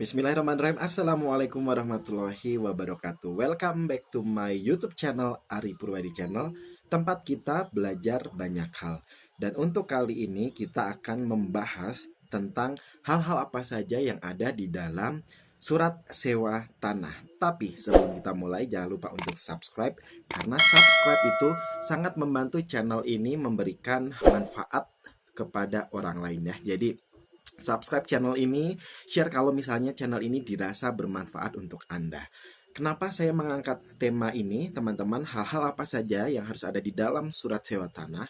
Bismillahirrahmanirrahim. Assalamualaikum warahmatullahi wabarakatuh. Welcome back to my YouTube channel Ari Purwadi Channel, tempat kita belajar banyak hal. Dan untuk kali ini kita akan membahas tentang hal-hal apa saja yang ada di dalam surat sewa tanah. Tapi sebelum kita mulai, jangan lupa untuk subscribe, karena subscribe itu sangat membantu channel ini memberikan manfaat kepada orang lain ya. Jadi subscribe channel ini, share kalau misalnya channel ini dirasa bermanfaat untuk Anda. Kenapa saya mengangkat tema ini, teman-teman? Hal-hal apa saja yang harus ada di dalam surat sewa tanah?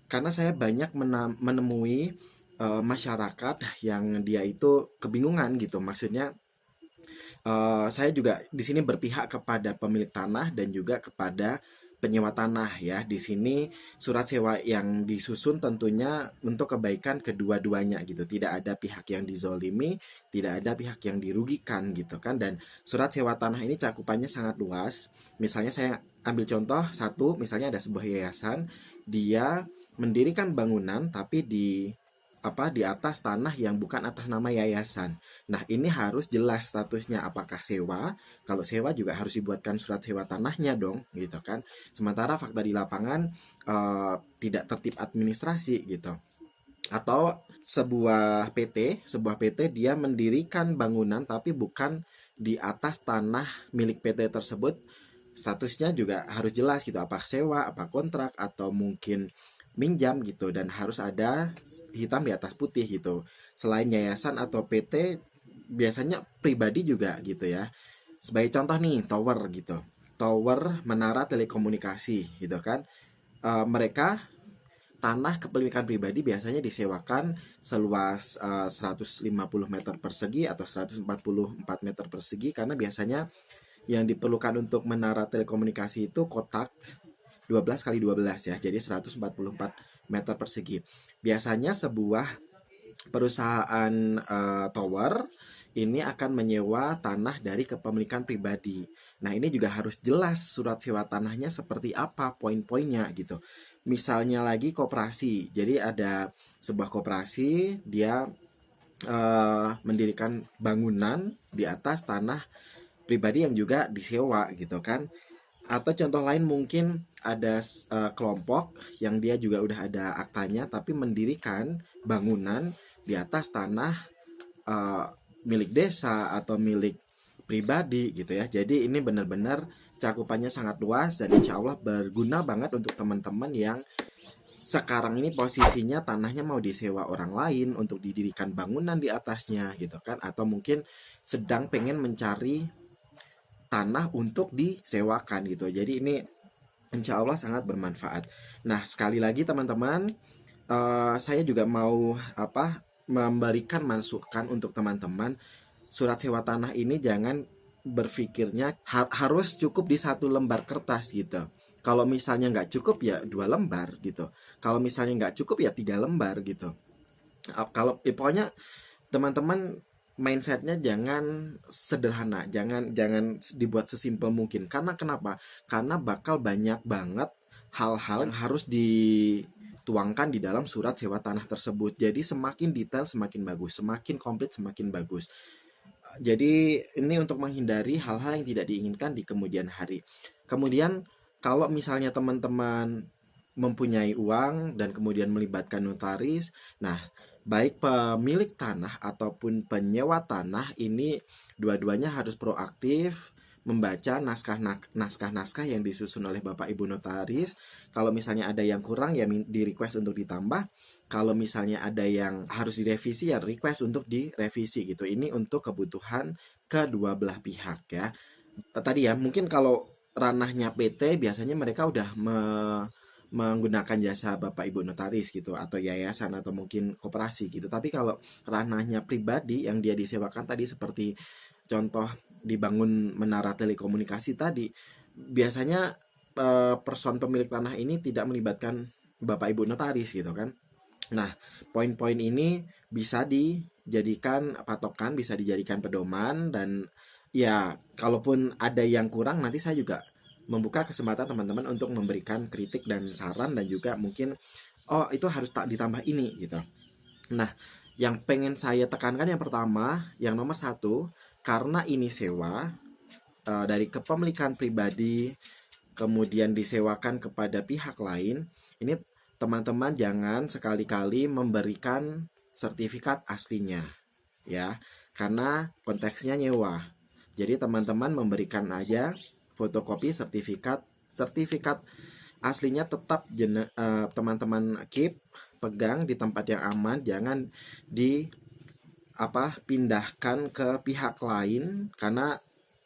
Karena saya banyak menemui masyarakat yang dia itu kebingungan gitu. Maksudnya, saya juga di sini berpihak kepada pemilik tanah dan juga kepada penyewa tanah ya. Di sini surat sewa yang disusun tentunya untuk kebaikan kedua-duanya gitu. Tidak ada pihak yang dizolimi, tidak ada pihak yang dirugikan gitu kan. Dan surat sewa tanah ini cakupannya sangat luas. Misalnya saya ambil contoh satu, misalnya ada sebuah yayasan, dia mendirikan bangunan tapi di atas tanah yang bukan atas nama yayasan. Nah, ini harus jelas statusnya, apakah sewa. Kalau sewa juga harus dibuatkan surat sewa tanahnya dong, gitu kan. Sementara fakta di lapangan tidak tertib administrasi gitu. Atau sebuah PT dia mendirikan bangunan tapi bukan di atas tanah milik PT tersebut. Statusnya juga harus jelas gitu, apa sewa, apa kontrak, atau mungkin minjam gitu, dan harus ada hitam di atas putih gitu. Selain yayasan atau PT, biasanya pribadi juga gitu ya. Sebagai contoh nih, tower gitu. Tower menara telekomunikasi gitu kan. Mereka tanah kepemilikan pribadi biasanya disewakan seluas 150 meter persegi atau 144 meter persegi, karena biasanya yang diperlukan untuk menara telekomunikasi itu kotak 12 kali 12 ya, jadi 144 meter persegi. Biasanya sebuah perusahaan tower ini akan menyewa tanah dari kepemilikan pribadi. Nah, ini juga harus jelas surat sewa tanahnya seperti apa, poin-poinnya gitu. Misalnya lagi koperasi, jadi ada sebuah koperasi, dia mendirikan bangunan di atas tanah pribadi yang juga disewa gitu kan. Atau contoh lain mungkin ada kelompok yang dia juga udah ada aktanya tapi mendirikan bangunan di atas tanah uh, milik desa atau milik pribadi gitu ya. Jadi ini benar-benar cakupannya sangat luas dan insya Allah berguna banget untuk teman-teman yang sekarang ini posisinya tanahnya mau disewa orang lain untuk didirikan bangunan di atasnya gitu kan. Atau mungkin sedang pengen mencari tanah untuk disewakan gitu. Jadi ini insya Allah sangat bermanfaat. Nah, sekali lagi teman-teman, saya juga mau memberikan masukan untuk teman-teman. Surat sewa tanah ini jangan berpikirnya harus cukup di satu lembar kertas gitu. Kalau misalnya nggak cukup ya 2 lembar gitu. Kalau misalnya nggak cukup ya 3 lembar gitu. Kalau pokoknya teman-teman mindsetnya jangan sederhana, jangan dibuat sesimpel mungkin. Karena kenapa? Karena bakal banyak banget hal-hal yang harus dituangkan di dalam surat sewa tanah tersebut. Jadi semakin detail semakin bagus, semakin komplit semakin bagus. Jadi ini untuk menghindari hal-hal yang tidak diinginkan di kemudian hari. Kemudian kalau misalnya teman-teman mempunyai uang dan kemudian melibatkan notaris, nah baik pemilik tanah ataupun penyewa tanah ini dua-duanya harus proaktif membaca naskah-naskah yang disusun oleh Bapak Ibu notaris. Kalau misalnya ada yang kurang ya di request untuk ditambah. Kalau misalnya ada yang harus direvisi ya request untuk direvisi gitu. Ini untuk kebutuhan kedua belah pihak ya. Tadi ya mungkin kalau ranahnya PT biasanya mereka udah menggunakan jasa Bapak Ibu notaris gitu, atau yayasan atau mungkin koperasi gitu. Tapi kalau ranahnya pribadi yang dia disewakan tadi seperti contoh dibangun menara telekomunikasi tadi, biasanya person pemilik tanah ini tidak melibatkan Bapak Ibu notaris gitu kan. Nah, poin-poin ini bisa dijadikan patokan, bisa dijadikan pedoman, dan ya kalaupun ada yang kurang nanti saya juga membuka kesempatan teman-teman untuk memberikan kritik dan saran, dan juga mungkin oh itu harus tak ditambah ini gitu. Nah, yang pengen saya tekankan yang pertama, yang nomor satu, karena ini sewa dari kepemilikan pribadi kemudian disewakan kepada pihak lain, ini teman-teman jangan sekali-kali memberikan sertifikat aslinya ya, karena konteksnya nyewa. Jadi teman-teman memberikan aja fotokopi sertifikat aslinya tetap teman-teman keep, pegang di tempat yang aman, jangan pindahkan ke pihak lain, karena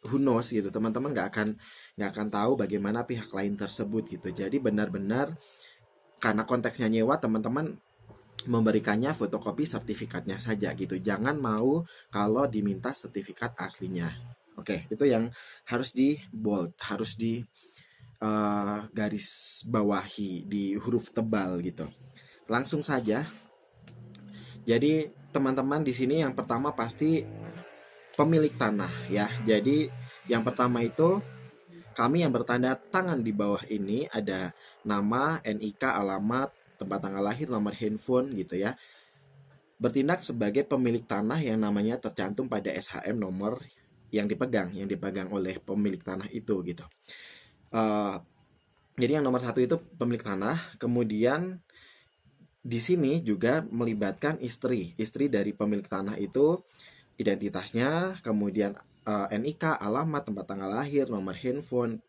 who knows gitu, teman-teman nggak akan tahu bagaimana pihak lain tersebut gitu. Jadi benar-benar karena konteksnya nyewa, teman-teman memberikannya fotokopi sertifikatnya saja gitu, jangan mau kalau diminta sertifikat aslinya. Oke, itu yang harus di bold, harus di garis bawahi di huruf tebal gitu. Langsung saja. Jadi teman-teman di sini yang pertama pasti pemilik tanah ya. Jadi yang pertama itu kami yang bertanda tangan di bawah ini ada nama, NIK, alamat, tempat tanggal lahir, nomor handphone gitu ya. Bertindak sebagai pemilik tanah yang namanya tercantum pada SHM nomor yang dipegang oleh pemilik tanah itu gitu. Jadi yang nomor satu itu pemilik tanah. Kemudian di sini juga melibatkan istri dari pemilik tanah itu, identitasnya, kemudian NIK, alamat, tempat tanggal lahir, nomor handphone,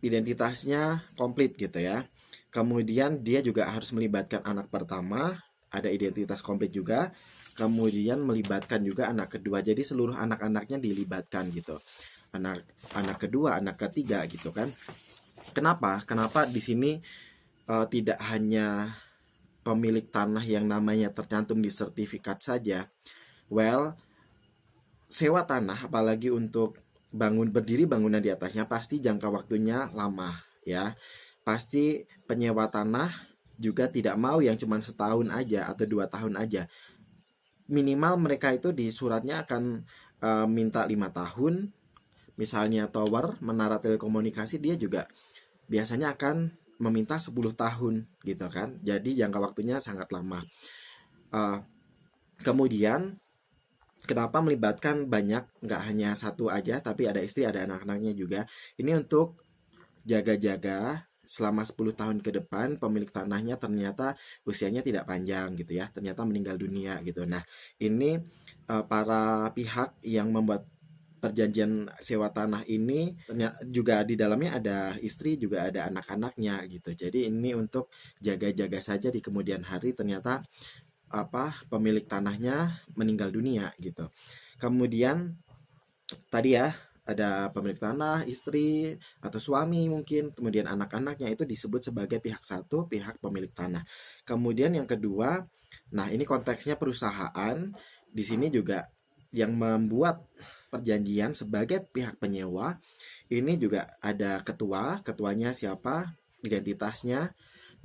identitasnya komplit gitu ya. Kemudian dia juga harus melibatkan anak pertama, ada identitas komplit juga. Kemudian melibatkan juga anak kedua, jadi seluruh anak-anaknya dilibatkan gitu. Anak kedua, anak ketiga gitu kan. Kenapa di sini tidak hanya pemilik tanah yang namanya tercantum di sertifikat saja? Well, sewa tanah apalagi untuk berdiri bangunan di atasnya pasti jangka waktunya lama ya. Pasti penyewa tanah juga tidak mau yang cuma setahun aja atau 2 tahun aja. Minimal mereka itu di suratnya akan minta 5 tahun. Misalnya tower, menara telekomunikasi, dia juga biasanya akan meminta 10 tahun gitu kan. Jadi jangka waktunya sangat lama. Kemudian kenapa melibatkan banyak, nggak hanya satu aja, tapi ada istri, ada anak-anaknya juga. Ini untuk jaga-jaga selama 10 tahun ke depan pemilik tanahnya ternyata usianya tidak panjang gitu ya, ternyata meninggal dunia gitu. Nah, ini para pihak yang membuat perjanjian sewa tanah ini ternyata juga di dalamnya ada istri, juga ada anak-anaknya gitu. Jadi ini untuk jaga-jaga saja di kemudian hari ternyata pemilik tanahnya meninggal dunia gitu. Kemudian tadi ya ada pemilik tanah, istri atau suami mungkin, kemudian anak-anaknya, itu disebut sebagai pihak satu, pihak pemilik tanah. Kemudian yang kedua, nah ini konteksnya perusahaan. Di sini juga yang membuat perjanjian sebagai pihak penyewa ini juga ada ketuanya siapa, identitasnya,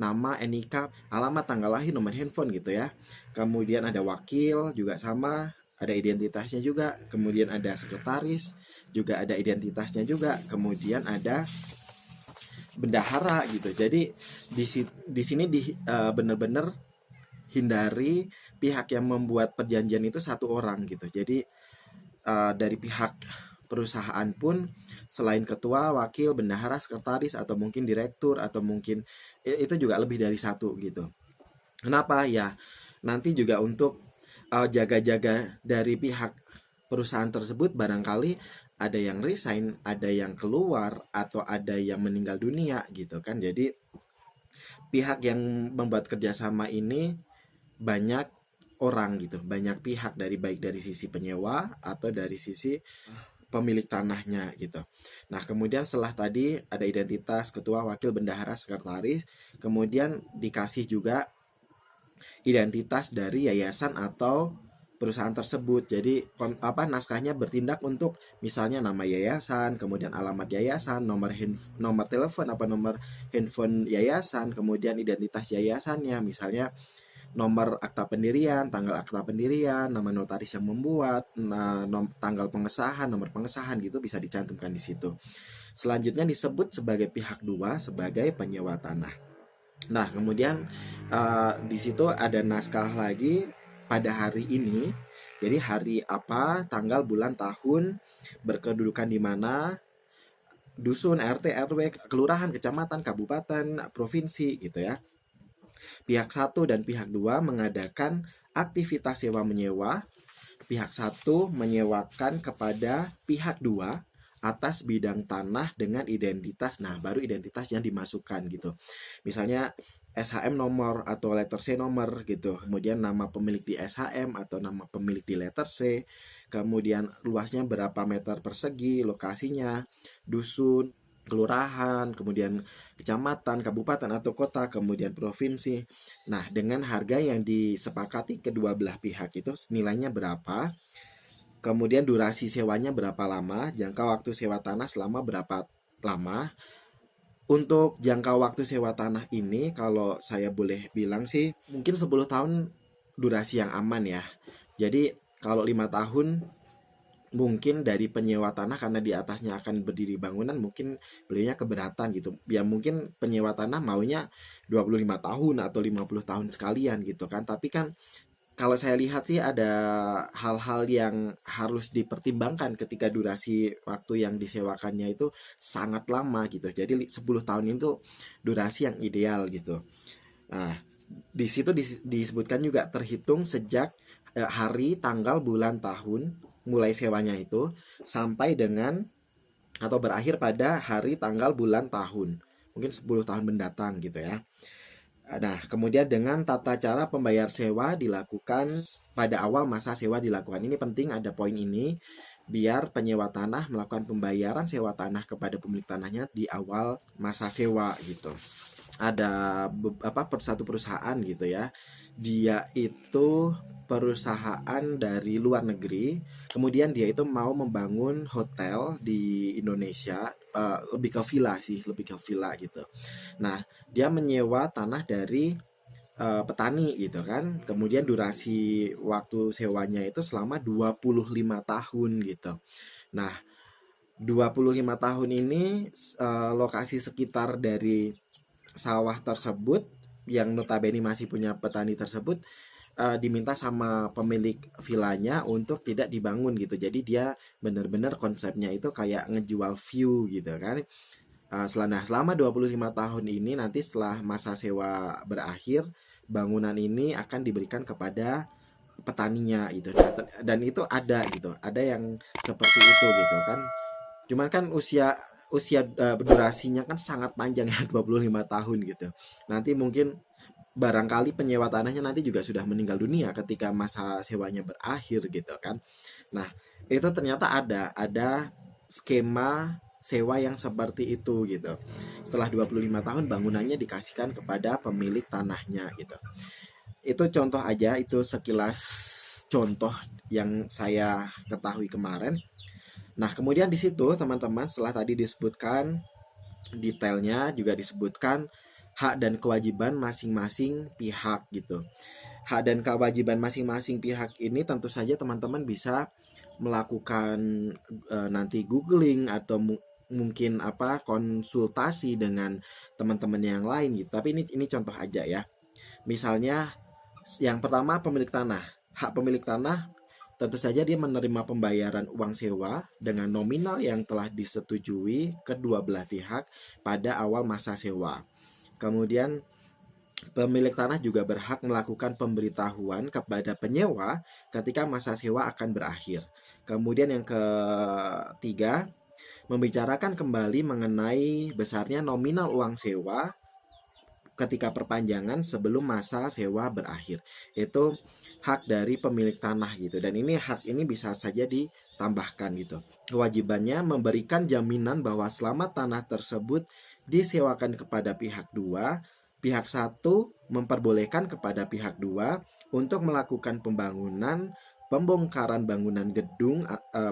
nama, NIK, alamat, tanggal lahir, nomor handphone gitu ya. Kemudian ada wakil juga sama, ada identitasnya juga. Kemudian ada sekretaris, juga ada identitasnya juga. Kemudian ada bendahara gitu. Jadi di sini benar-benar hindari pihak yang membuat perjanjian itu satu orang gitu. Jadi dari pihak perusahaan pun selain ketua, wakil, bendahara, sekretaris, atau mungkin direktur, atau mungkin itu juga lebih dari satu gitu. Kenapa ya? Nanti juga untuk jaga-jaga dari pihak perusahaan tersebut, barangkali ada yang resign, ada yang keluar, atau ada yang meninggal dunia gitu kan. Jadi pihak yang membuat kerjasama ini banyak orang gitu, banyak pihak, baik dari sisi penyewa atau dari sisi pemilik tanahnya gitu. Nah, kemudian setelah tadi ada identitas ketua, wakil, bendahara, sekretaris, kemudian dikasih juga identitas dari yayasan atau perusahaan tersebut. Jadi naskahnya bertindak untuk misalnya nama yayasan, kemudian alamat yayasan, nomor telepon apa nomor handphone yayasan, kemudian identitas yayasannya, misalnya nomor akta pendirian, tanggal akta pendirian, nama notaris yang membuat, tanggal pengesahan, nomor pengesahan gitu bisa dicantumkan di situ. Selanjutnya disebut sebagai pihak dua sebagai penyewa tanah. Nah, kemudian di situ ada naskah lagi pada hari ini. Jadi hari apa, tanggal, bulan, tahun, berkedudukan di mana, dusun, RT, RW, kelurahan, kecamatan, kabupaten, provinsi gitu ya. Pihak satu dan pihak dua mengadakan aktivitas sewa menyewa. Pihak satu menyewakan kepada pihak dua atas bidang tanah dengan identitas. Nah, baru identitas yang dimasukkan gitu. Misalnya SHM nomor atau letter C nomor gitu. Kemudian nama pemilik di SHM atau nama pemilik di letter C. Kemudian luasnya berapa meter persegi, lokasinya, dusun, kelurahan, kemudian kecamatan, kabupaten atau kota, kemudian provinsi. Nah, dengan harga yang disepakati kedua belah pihak itu nilainya berapa, kemudian durasi sewanya berapa lama, jangka waktu sewa tanah selama berapa lama. Untuk jangka waktu sewa tanah ini, kalau saya boleh bilang sih, mungkin 10 tahun durasi yang aman ya. Jadi, kalau 5 tahun mungkin dari penyewa tanah karena di atasnya akan berdiri bangunan mungkin belinya keberatan gitu. Ya mungkin penyewa tanah maunya 25 tahun atau 50 tahun sekalian gitu kan. Tapi kan kalau saya lihat sih ada hal-hal yang harus dipertimbangkan ketika durasi waktu yang disewakannya itu sangat lama gitu. Jadi 10 tahun itu durasi yang ideal gitu. Nah, di situ disebutkan juga terhitung sejak hari, tanggal, bulan, tahun mulai sewanya itu sampai dengan atau berakhir pada hari, tanggal, bulan, tahun. Mungkin 10 tahun mendatang gitu ya. Nah, kemudian dengan tata cara pembayar sewa dilakukan pada awal masa sewa dilakukan. Ini penting ada poin ini biar penyewa tanah melakukan pembayaran sewa tanah kepada pemilik tanahnya di awal masa sewa gitu. Ada satu perusahaan gitu ya. Dia itu perusahaan dari luar negeri, kemudian dia itu mau membangun hotel di Indonesia, lebih ke villa sih, lebih ke villa gitu. Nah, dia menyewa tanah dari petani gitu kan. Kemudian durasi waktu sewanya itu selama 25 tahun gitu. Nah, 25 tahun ini lokasi sekitar dari sawah tersebut yang notabene masih punya petani tersebut diminta sama pemilik villanya untuk tidak dibangun gitu. Jadi dia benar-benar konsepnya itu kayak ngejual view gitu kan. Selama 25 tahun ini nanti setelah masa sewa berakhir, bangunan ini akan diberikan kepada petaninya gitu. Dan itu ada gitu. Ada yang seperti itu gitu kan. Cuman kan usia usia durasinya kan sangat panjang ya 25 tahun gitu. Nanti mungkin barangkali penyewa tanahnya nanti juga sudah meninggal dunia ketika masa sewanya berakhir gitu kan. Nah, itu ternyata ada skema sewa yang seperti itu gitu. Setelah 25 tahun bangunannya dikasihkan kepada pemilik tanahnya gitu. Itu contoh aja, itu sekilas contoh yang saya ketahui kemarin. Nah, kemudian di situ teman-teman setelah tadi disebutkan detailnya juga disebutkan hak dan kewajiban masing-masing pihak gitu. Hak dan kewajiban masing-masing pihak ini tentu saja teman-teman bisa melakukan nanti googling atau mungkin konsultasi dengan teman-teman yang lain gitu. Tapi ini contoh aja ya. Misalnya yang pertama pemilik tanah. Hak pemilik tanah tentu saja dia menerima pembayaran uang sewa dengan nominal yang telah disetujui kedua belah pihak pada awal masa sewa. Kemudian pemilik tanah juga berhak melakukan pemberitahuan kepada penyewa ketika masa sewa akan berakhir. Kemudian yang ketiga, membicarakan kembali mengenai besarnya nominal uang sewa ketika perpanjangan sebelum masa sewa berakhir. Itu hak dari pemilik tanah gitu. Dan ini hak ini bisa saja ditambahkan gitu. Kewajibannya memberikan jaminan bahwa selama tanah tersebut disewakan kepada pihak dua, pihak satu memperbolehkan kepada pihak dua untuk melakukan pembangunan, pembongkaran bangunan gedung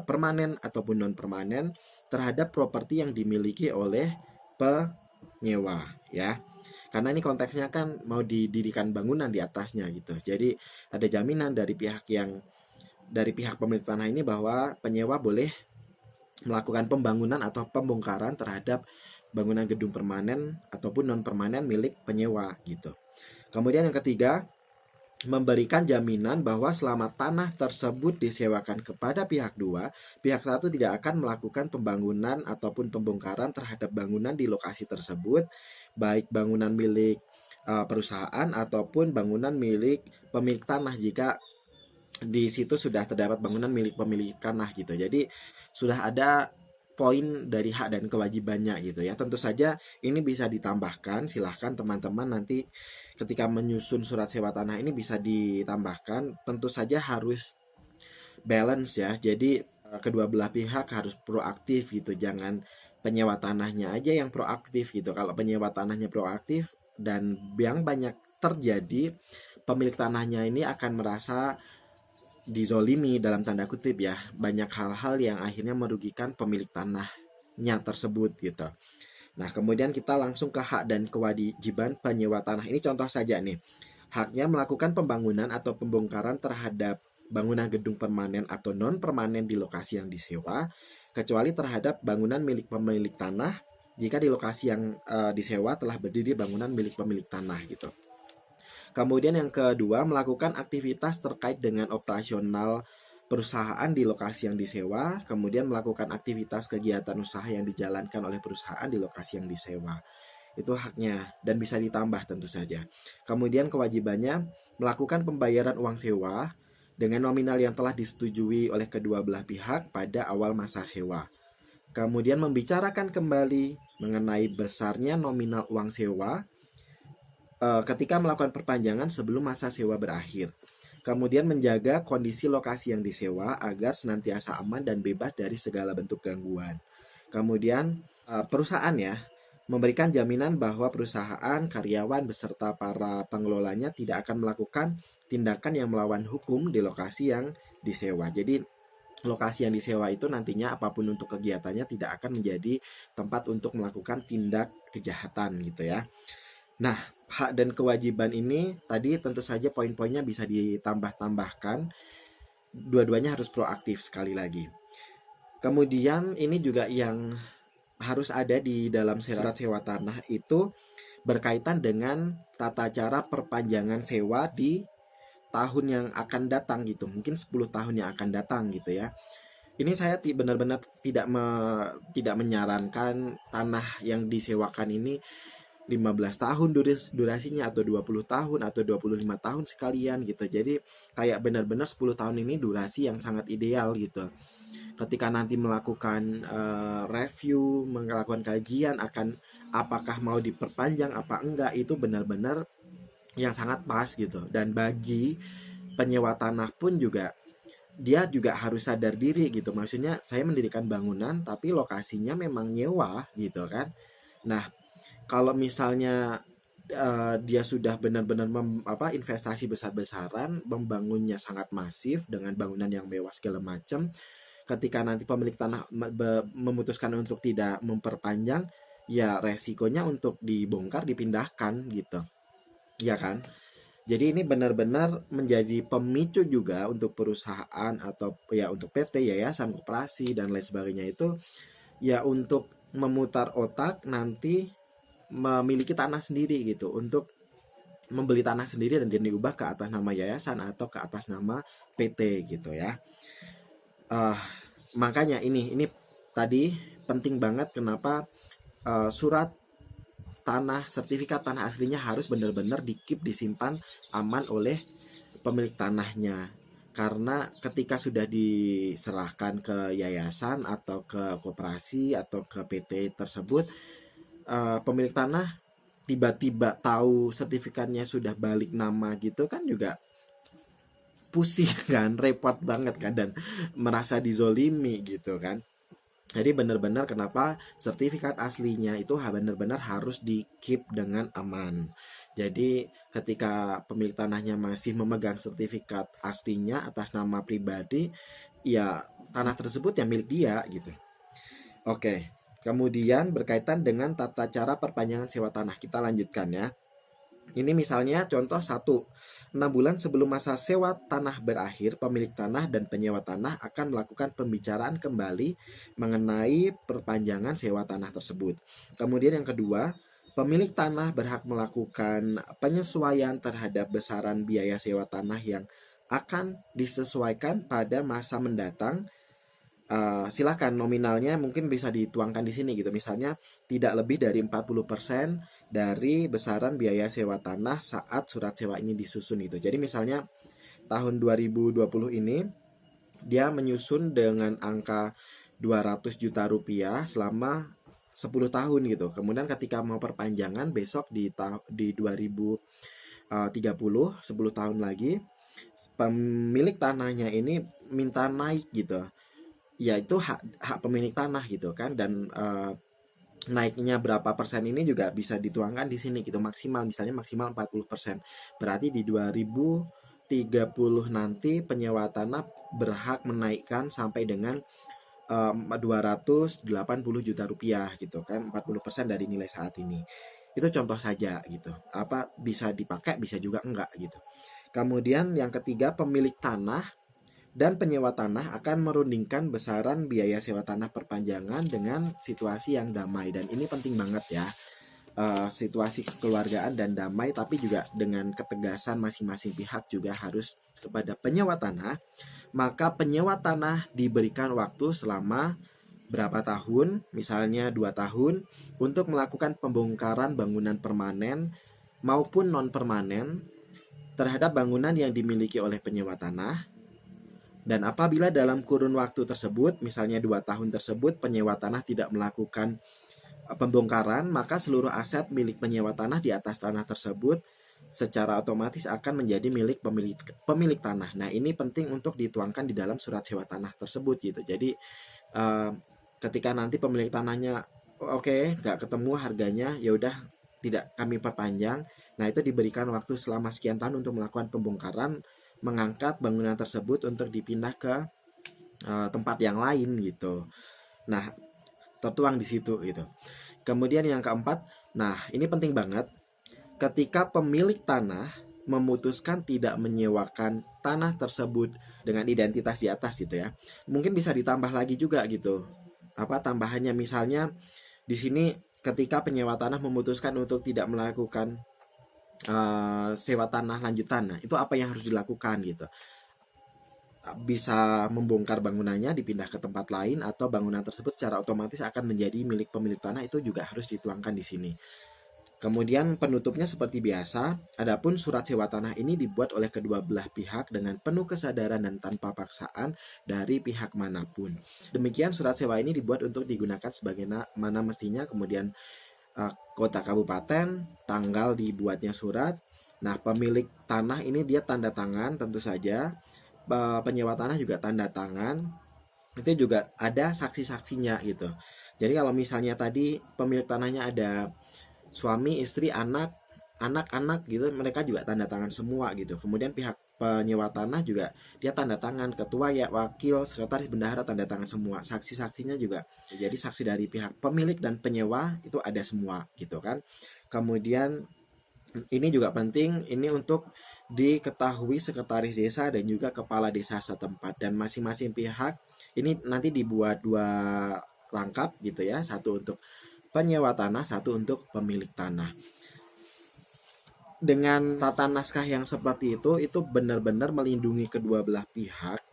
permanen ataupun non permanen terhadap properti yang dimiliki oleh penyewa ya. Karena ini konteksnya kan mau didirikan bangunan di atasnya gitu. Jadi ada jaminan dari pihak pemilik tanah ini bahwa penyewa boleh melakukan pembangunan atau pembongkaran terhadap bangunan gedung permanen ataupun non permanen milik penyewa gitu. Kemudian yang ketiga, memberikan jaminan bahwa selama tanah tersebut disewakan kepada pihak dua, pihak satu tidak akan melakukan pembangunan ataupun pembongkaran terhadap bangunan di lokasi tersebut, baik bangunan milik perusahaan ataupun bangunan milik pemilik tanah jika di situ sudah terdapat bangunan milik pemilik tanah gitu. Jadi sudah ada poin dari hak dan kewajibannya gitu ya. Tentu saja ini bisa ditambahkan, silahkan teman-teman nanti ketika menyusun surat sewa tanah ini bisa ditambahkan. Tentu saja harus balance ya. Jadi kedua belah pihak harus proaktif gitu. Jangan penyewa tanahnya aja yang proaktif gitu. Kalau penyewa tanahnya proaktif dan yang banyak terjadi, pemilik tanahnya ini akan merasa dizolimi dalam tanda kutip ya, banyak hal-hal yang akhirnya merugikan pemilik tanahnya tersebut gitu. Nah kemudian kita langsung ke hak dan kewajiban penyewa tanah. Ini contoh saja nih, haknya melakukan pembangunan atau pembongkaran terhadap bangunan gedung permanen atau non permanen di lokasi yang disewa, kecuali terhadap bangunan milik pemilik tanah jika di lokasi yang disewa telah berdiri bangunan milik pemilik tanah gitu. Kemudian yang kedua, melakukan aktivitas terkait dengan operasional perusahaan di lokasi yang disewa, kemudian melakukan aktivitas kegiatan usaha yang dijalankan oleh perusahaan di lokasi yang disewa. Itu haknya dan bisa ditambah tentu saja. Kemudian kewajibannya melakukan pembayaran uang sewa dengan nominal yang telah disetujui oleh kedua belah pihak pada awal masa sewa. Kemudian membicarakan kembali mengenai besarnya nominal uang sewa ketika melakukan perpanjangan sebelum masa sewa berakhir. Kemudian menjaga kondisi lokasi yang disewa agar senantiasa aman dan bebas dari segala bentuk gangguan. Kemudian perusahaan ya, memberikan jaminan bahwa perusahaan, karyawan beserta para pengelolanya tidak akan melakukan tindakan yang melawan hukum di lokasi yang disewa. Jadi lokasi yang disewa itu nantinya apapun untuk kegiatannya tidak akan menjadi tempat untuk melakukan tindak kejahatan gitu ya. Nah, hak dan kewajiban ini tadi tentu saja poin-poinnya bisa ditambah-tambahkan. Dua-duanya harus proaktif sekali lagi. Kemudian ini juga yang harus ada di dalam surat sewa tanah itu berkaitan dengan tata cara perpanjangan sewa di tahun yang akan datang gitu. Mungkin 10 tahun yang akan datang gitu ya. Ini saya benar-benar tidak menyarankan tanah yang disewakan ini 15 tahun durasinya atau 20 tahun atau 25 tahun sekalian gitu. Jadi kayak benar-benar 10 tahun ini durasi yang sangat ideal gitu. Ketika nanti melakukan review, melakukan kajian akan apakah mau diperpanjang apa enggak, itu benar-benar yang sangat pas gitu. Dan bagi penyewa tanah pun juga dia juga harus sadar diri gitu. Maksudnya saya mendirikan bangunan tapi lokasinya memang nyewa gitu kan. Nah, kalau misalnya dia sudah benar-benar investasi besar-besaran, membangunnya sangat masif dengan bangunan yang mewah segala macam, ketika nanti pemilik tanah memutuskan untuk tidak memperpanjang, ya resikonya untuk dibongkar, dipindahkan gitu, ya kan? Jadi ini benar-benar menjadi pemicu juga untuk perusahaan atau ya untuk PT, yayasan, koperasi dan lain sebagainya itu ya untuk memutar otak nanti memiliki tanah sendiri gitu, untuk membeli tanah sendiri dan diubah ke atas nama yayasan atau ke atas nama PT gitu ya. Makanya ini tadi penting banget kenapa surat tanah, sertifikat tanah aslinya harus benar-benar disimpan aman oleh pemilik tanahnya. Karena ketika sudah diserahkan ke yayasan atau ke koperasi atau ke PT tersebut, pemilik tanah tiba-tiba tahu sertifikatnya sudah balik nama gitu kan juga pusing kan, repot banget kan, dan merasa dizolimi gitu kan. Jadi benar-benar kenapa sertifikat aslinya itu benar-benar harus di keep dengan aman. Jadi ketika pemilik tanahnya masih memegang sertifikat aslinya atas nama pribadi, ya tanah tersebut ya milik dia gitu. Oke, kemudian berkaitan dengan tata cara perpanjangan sewa tanah, kita lanjutkan ya. Ini misalnya contoh 6 bulan sebelum masa sewa tanah berakhir, pemilik tanah dan penyewa tanah akan melakukan pembicaraan kembali mengenai perpanjangan sewa tanah tersebut. Kemudian yang kedua, Pemilik tanah berhak melakukan penyesuaian terhadap besaran biaya sewa tanah yang akan disesuaikan pada masa mendatang. Silakan nominalnya mungkin bisa dituangkan di sini gitu. Misalnya tidak lebih dari 40% dari besaran biaya sewa tanah saat surat sewa ini disusun itu. Jadi misalnya tahun 2020 ini dia menyusun dengan angka 200 juta rupiah selama 10 tahun gitu. Kemudian ketika mau perpanjangan besok di 2030, 10 tahun lagi, pemilik tanahnya ini minta naik gitu. Ya itu hak pemilik tanah gitu kan, dan naiknya berapa persen ini juga bisa dituangkan di sini gitu, maksimal misalnya maksimal 40%. Berarti di 2030 nanti penyewa tanah berhak menaikkan sampai dengan 280 juta rupiah gitu kan, 40% dari nilai saat ini. Itu contoh saja gitu. Apa bisa dipakai, bisa juga enggak gitu. Kemudian yang ketiga, pemilik tanah dan penyewa tanah akan merundingkan besaran biaya sewa tanah perpanjangan dengan situasi yang damai, dan ini penting banget ya. Situasi kekeluargaan dan damai, tapi juga dengan ketegasan masing-masing pihak juga harus kepada penyewa tanah. Maka penyewa tanah diberikan waktu selama berapa tahun, misalnya 2 tahun, untuk melakukan pembongkaran bangunan permanen maupun non permanen terhadap bangunan yang dimiliki oleh penyewa tanah. Dan apabila dalam kurun waktu tersebut, misalnya 2 tahun tersebut, penyewa tanah tidak melakukan pembongkaran, maka seluruh aset milik penyewa tanah di atas tanah tersebut secara otomatis akan menjadi milik pemilik tanah. Nah, ini penting untuk dituangkan di dalam surat sewa tanah tersebut gitu. Jadi ketika nanti pemilik tanahnya oke, nggak ketemu harganya, ya udah tidak kami perpanjang. Nah, itu diberikan waktu selama sekian tahun untuk melakukan pembongkaran, mengangkat bangunan tersebut untuk dipindah ke tempat yang lain gitu. Nah, tertuang di situ gitu. Kemudian yang keempat, nah ini penting banget. Ketika pemilik tanah memutuskan tidak menyewakan tanah tersebut dengan identitas di atas gitu ya, mungkin bisa ditambah lagi juga gitu. Apa tambahannya, misalnya di sini ketika penyewa tanah memutuskan untuk tidak melakukan sewa tanah lanjutan, nah itu apa yang harus dilakukan gitu. Bisa membongkar bangunannya, dipindah ke tempat lain, atau bangunan tersebut secara otomatis akan menjadi milik pemilik tanah, itu juga harus dituangkan di sini. Kemudian penutupnya seperti biasa, adapun surat sewa tanah ini dibuat oleh kedua belah pihak dengan penuh kesadaran dan tanpa paksaan dari pihak manapun. Demikian surat sewa ini dibuat untuk digunakan sebagaimana mestinya. Kemudian kota kabupaten, tanggal dibuatnya surat. Nah, pemilik tanah ini dia tanda tangan tentu saja. Penyewa tanah juga tanda tangan. Itu juga ada saksi-saksinya gitu. Jadi kalau misalnya tadi pemilik tanahnya ada suami, istri, anak-anak gitu, mereka juga tanda tangan semua gitu. Kemudian pihak penyewa tanah juga dia tanda tangan, ketua ya, wakil, sekretaris, bendahara tanda tangan semua. Saksi-saksinya juga. Jadi saksi dari pihak pemilik dan penyewa itu ada semua gitu kan. Kemudian ini juga penting, ini untuk diketahui sekretaris desa dan juga kepala desa setempat, dan masing-masing pihak ini nanti dibuat 2 rangkap gitu ya, satu untuk penyewa tanah, satu untuk pemilik tanah. Dengan tata naskah yang seperti itu benar-benar melindungi kedua belah pihak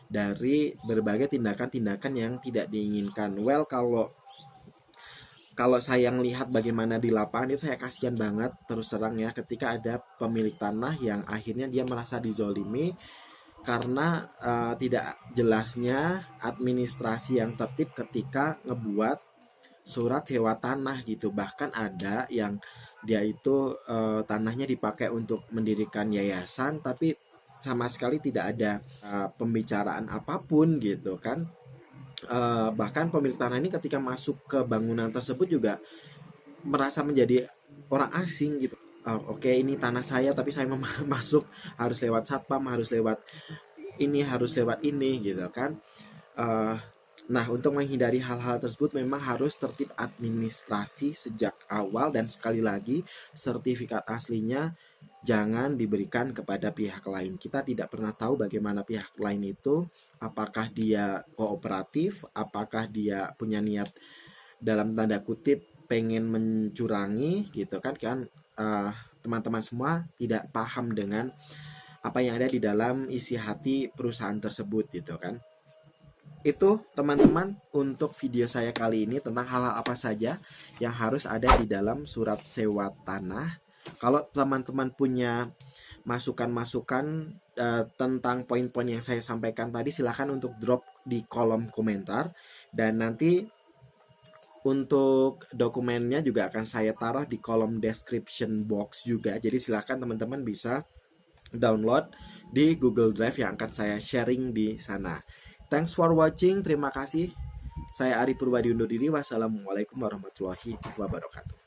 dari berbagai tindakan-tindakan yang tidak diinginkan. Well, kalau saya melihat bagaimana di lapangan itu, saya kasihan banget terus terang ya, ketika ada pemilik tanah yang akhirnya dia merasa dizolimi karena tidak jelasnya administrasi yang tertib ketika ngebuat surat sewa tanah gitu. Bahkan ada yang dia itu tanahnya dipakai untuk mendirikan yayasan, tapi sama sekali tidak ada pembicaraan apapun gitu kan. Bahkan pemilik tanah ini ketika masuk ke bangunan tersebut juga merasa menjadi orang asing gitu. Oke, ini tanah saya, tapi saya masuk harus lewat satpam, harus lewat ini gitu kan. Nah, untuk menghindari hal-hal tersebut memang harus tertib administrasi sejak awal, dan sekali lagi sertifikat aslinya jangan diberikan kepada pihak lain. Kita tidak pernah tahu bagaimana pihak lain itu, apakah dia kooperatif, apakah dia punya niat dalam tanda kutip pengen mencurangi gitu kan teman-teman semua tidak paham dengan apa yang ada di dalam isi hati perusahaan tersebut gitu kan. Itu teman-teman untuk video saya kali ini tentang hal-hal apa saja yang harus ada di dalam surat sewa tanah. Kalau teman-teman punya masukan-masukan tentang poin-poin yang saya sampaikan tadi, silahkan untuk drop di kolom komentar. Dan nanti untuk dokumennya juga akan saya taruh di kolom description box juga. Jadi silahkan teman-teman bisa download di Google Drive yang akan saya sharing di sana. Thanks for watching. Terima kasih. Saya Ari Purwadi undur diri. Wassalamualaikum warahmatullahi wabarakatuh.